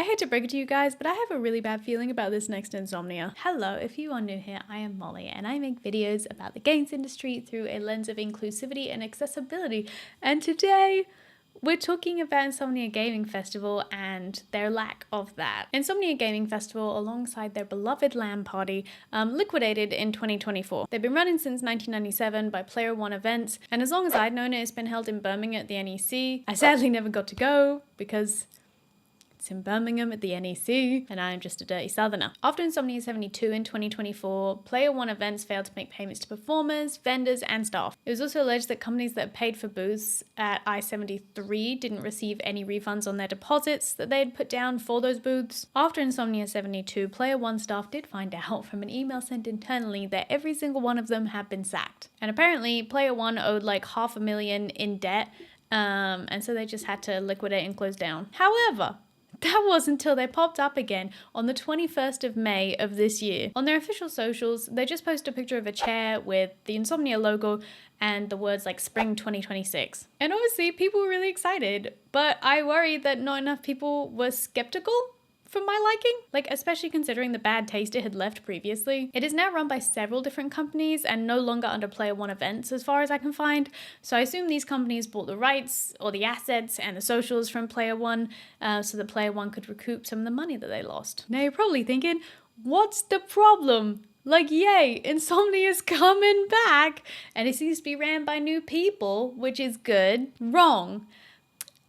hate to break it to you guys, but I have a really bad feeling about this next Insomnia. Hello, if you are new here, I am Molly, and I make videos about the games industry through a lens of inclusivity and accessibility. And today, we're talking about Insomnia Gaming Festival and their lack of that. Insomnia Gaming Festival, alongside their beloved LAN party, liquidated in 2024. They've been running since 1997 by Player One Events, and as long as I'd known it, it's been held in Birmingham at the NEC. I sadly never got to go because it's in Birmingham at the NEC, and I am just a dirty southerner. After Insomnia 72 in 2024, Player One Events failed to make payments to performers, vendors, and staff. It was also alleged that companies that paid for booths at I-73 didn't receive any refunds on their deposits that they had put down for those booths. After Insomnia 72, Player One staff did find out from an email sent internally that every single one of them had been sacked. And apparently, Player One owed like $500,000 in debt, and so they just had to liquidate and close down. However, that wasn't until they popped up again on the 21st of May of this year. On their official socials, they just posted a picture of a chair with the Insomnia logo and the words like Spring 2026. And obviously, people were really excited, but I worry that not enough people were skeptical for my liking, like especially considering the bad taste it had left previously. It is now run by several different companies and no longer under Player One Events as far as I can find, so I assume these companies bought the rights or the assets and the socials from Player One so that Player One could recoup some of the money that they lost. Now you're probably thinking, what's the problem? Like, yay, Insomnia's coming back and it seems to be ran by new people, which is good. Wrong.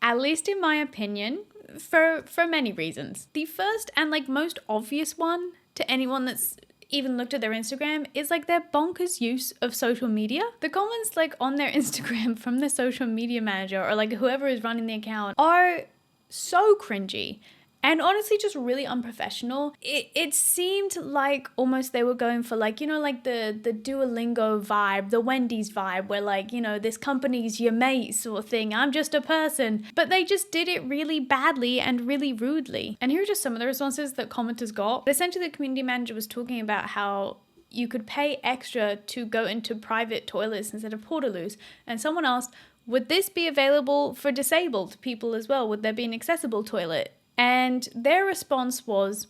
At least in my opinion, for many reasons. The first and like most obvious one to anyone that's even looked at their Instagram is like their bonkers use of social media. The comments like on their Instagram from the social media manager or like whoever is running the account are so cringy. And honestly, just really unprofessional. It seemed like almost they were going for like, you know, like the Duolingo vibe, the Wendy's vibe, where like, you know, this company's your mate sort of thing. I'm just a person. But they just did it really badly and really rudely. And here are just some of the responses that commenters got. Essentially, the community manager was talking about how you could pay extra to go into private toilets instead of portaloos. And someone asked, would this be available for disabled people as well? Would there be an accessible toilet? And their response was,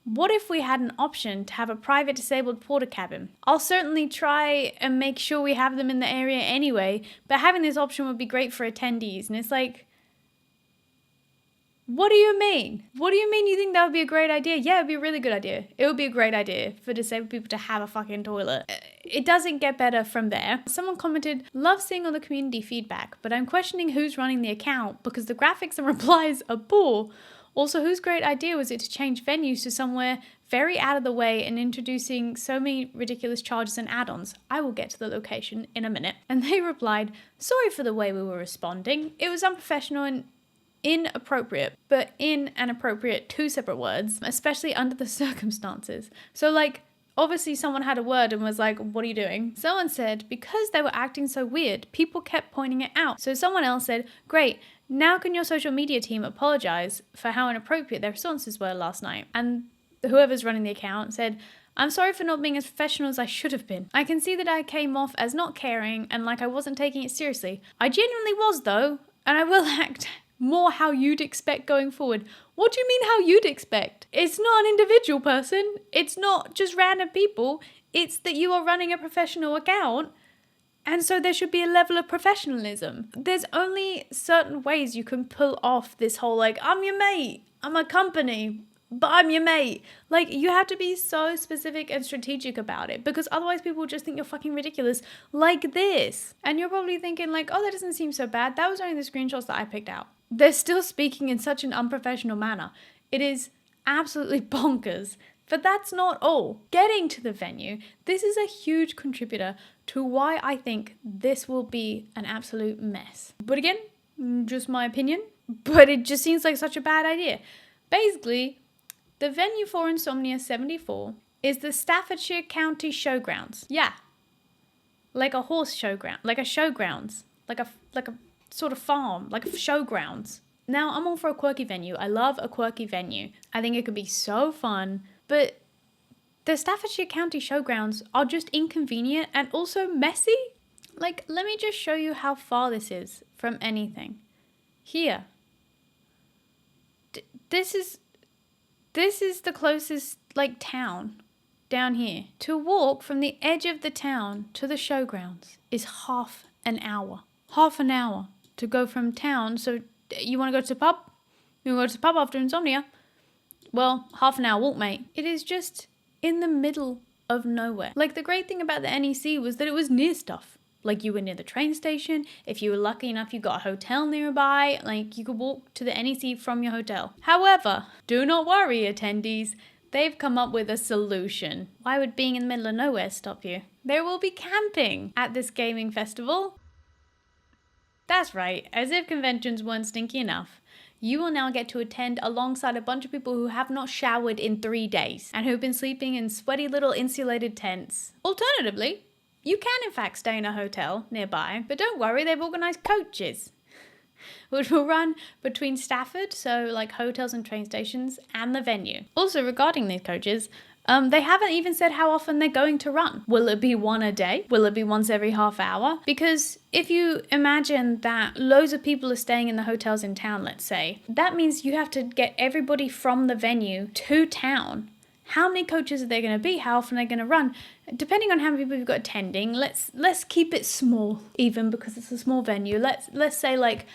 what if we had an option to have a private disabled porta cabin? I'll certainly try and make sure we have them in the area anyway, but having this option would be great for attendees. And it's like, what do you mean? What do you mean you think that would be a great idea? Yeah, it'd be a really good idea. It would be a great idea for disabled people to have a fucking toilet. It doesn't get better from there. Someone commented, love seeing all the community feedback, but I'm questioning who's running the account because the graphics and replies are poor. Also, whose great idea was it to change venues to somewhere very out of the way and introducing so many ridiculous charges and add-ons? I will get to the location in a minute. And they replied, sorry for the way we were responding. It was unprofessional and inappropriate, but in and appropriate, two separate words, especially under the circumstances. So like, obviously someone had a word and was like, what are you doing? Someone said, because they were acting so weird, people kept pointing it out. So someone else said, great, now can your social media team apologize for how inappropriate their responses were last night? And whoever's running the account said, I'm sorry for not being as professional as I should have been. I can see that I came off as not caring and like I wasn't taking it seriously. I genuinely was though, and I will act more how you'd expect going forward. What do you mean how you'd expect? It's not an individual person. It's not just random people. It's that you are running a professional account. And so there should be a level of professionalism. There's only certain ways you can pull off this whole like, I'm your mate, I'm a company, but I'm your mate. Like, you have to be so specific and strategic about it because otherwise people just think you're fucking ridiculous like this. And you're probably thinking like, oh, that doesn't seem so bad. That was only the screenshots that I picked out. They're still speaking in such an unprofessional manner. It is absolutely bonkers. But that's not all. Getting to the venue, this is a huge contributor to why I think this will be an absolute mess. But again, just my opinion, but it just seems like such a bad idea. Basically, the venue for Insomnia 74 is the Staffordshire County Showgrounds. Yeah. Like a horse showground, like a showgrounds, like a sort of farm, like a showgrounds. Now, I'm all for a quirky venue. I love a quirky venue. I think it could be so fun. But the Staffordshire County Showgrounds are just inconvenient and also messy. Like, let me just show you how far this is from anything. Here. This is This is the closest, like, town down here. To walk from the edge of the town to the showgrounds is half an hour. Half an hour to go from town. So you want to go to the pub? You want to go to the pub after Insomnia? Well, half an hour walk, mate. It is just in the middle of nowhere. Like, the great thing about the NEC was that it was near stuff. Like, you were near the train station. If you were lucky enough, you got a hotel nearby. Like, you could walk to the NEC from your hotel. However, do not worry, attendees. They've come up with a solution. Why would being in the middle of nowhere stop you? There will be camping at this gaming festival. That's right, as if conventions weren't stinky enough. You will now get to attend alongside a bunch of people who have not showered in 3 days and who've been sleeping in sweaty little insulated tents. Alternatively, you can in fact stay in a hotel nearby, but don't worry, they've organised coaches, which will run between Stafford, so like hotels and train stations, and the venue. Also, regarding these coaches, they haven't even said how often they're going to run. Will it be one a day? Will it be once every half hour? Because if you imagine that loads of people are staying in the hotels in town, let's say, that means you have to get everybody from the venue to town. How many coaches are there going to be? How often are they going to run? Depending on how many people you've got attending, let's keep it small, even because it's a small venue. Let's say like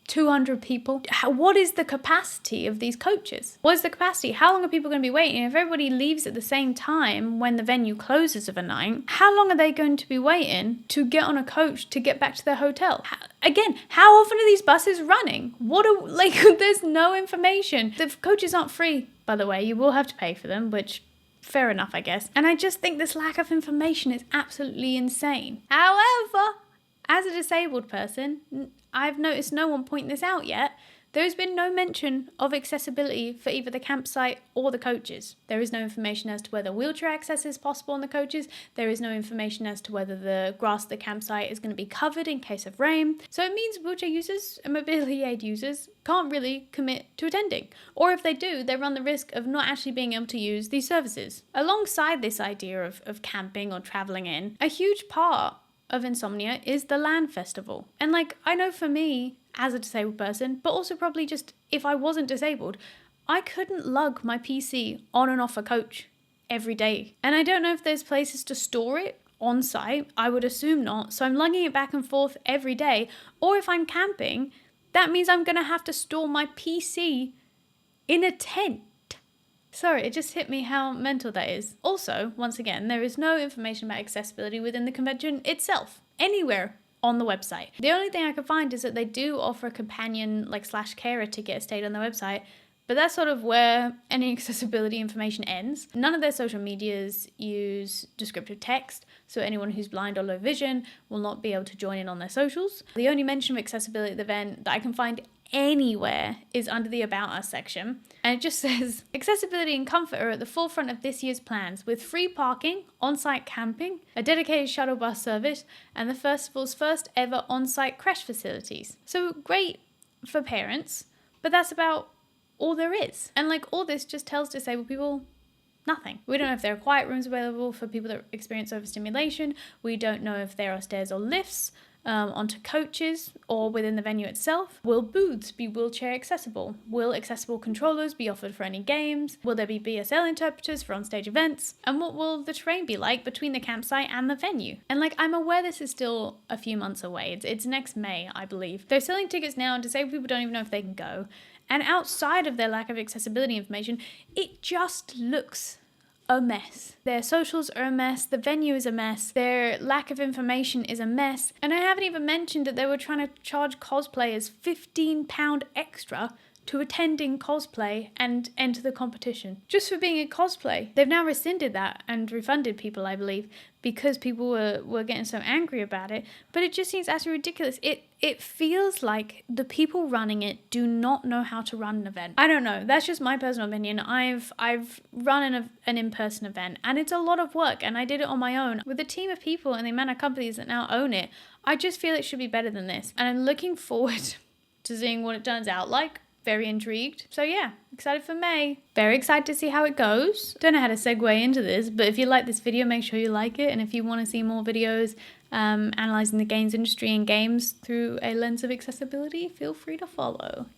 200 people. What is the capacity of these coaches? What is the capacity? How long are people going to be waiting? If everybody leaves at the same time when the venue closes of a night, how long are they going to be waiting to get on a coach to get back to their hotel? Again, how often are these buses running? There's no information. The coaches aren't free, by the way. You will have to pay for them, which fair enough, I guess. And I just think this lack of information is absolutely insane. However, as a disabled person, I've noticed no one pointing this out yet. There's been no mention of accessibility for either the campsite or the coaches. There is no information as to whether wheelchair access is possible on the coaches. There is no information as to whether the grass of the campsite is going to be covered in case of rain. So it means wheelchair users and mobility aid users can't really commit to attending. Or if they do, they run the risk of not actually being able to use these services. Alongside this idea of camping or travelling in, a huge part of Insomnia is the LAN festival. And I know for me, as a disabled person, but also probably just if I wasn't disabled, I couldn't lug my PC on and off a coach every day. And I don't know if there's places to store it on site. I would assume not. So I'm lugging it back and forth every day. Or if I'm camping, that means I'm going to have to store my PC in a tent. Sorry, it just hit me how mental that is. Also, once again, there is no information about accessibility within the convention itself, anywhere on the website. The only thing I could find is that they do offer a companion / carer ticket stayed on the website, but that's sort of where any accessibility information ends. None of their social medias use descriptive text, so anyone who's blind or low vision will not be able to join in on their socials. The only mention of accessibility at the event that I can find anywhere is under the About Us section, and it just says, accessibility and comfort are at the forefront of this year's plans, with free parking, on-site camping, a dedicated shuttle bus service, and the festival's first ever on-site crash facilities. So great for parents, but that's about all there is. And all this just tells disabled people nothing. We don't know if there are quiet rooms available for people that experience overstimulation. We don't know if there are stairs or lifts onto coaches or within the venue itself. Will booths be wheelchair accessible? Will accessible controllers be offered for any games? Will there be BSL interpreters for onstage events? And what will the terrain be like between the campsite and the venue? And I'm aware this is still a few months away. It's next May, I believe. They're selling tickets now and disabled people don't even know if they can go. And outside of their lack of accessibility information, it just looks a mess. Their socials are a mess, the venue is a mess, their lack of information is a mess, and I haven't even mentioned that they were trying to charge cosplayers £15 extra to attending cosplay and enter the competition, just for being a cosplay. They've now rescinded that and refunded people, I believe, because people were getting so angry about it, but it just seems absolutely ridiculous. It feels like the people running it do not know how to run an event. I don't know, that's just my personal opinion. I've run an in-person event, and it's a lot of work, and I did it on my own. With a team of people and the amount of companies that now own it, I just feel it should be better than this, and I'm looking forward to seeing what it turns out like. Very intrigued. So yeah, excited for May. Very excited to see how it goes. Don't know how to segue into this, but if you like this video, make sure you like it. And if you want to see more videos analysing the games industry and games through a lens of accessibility, feel free to follow.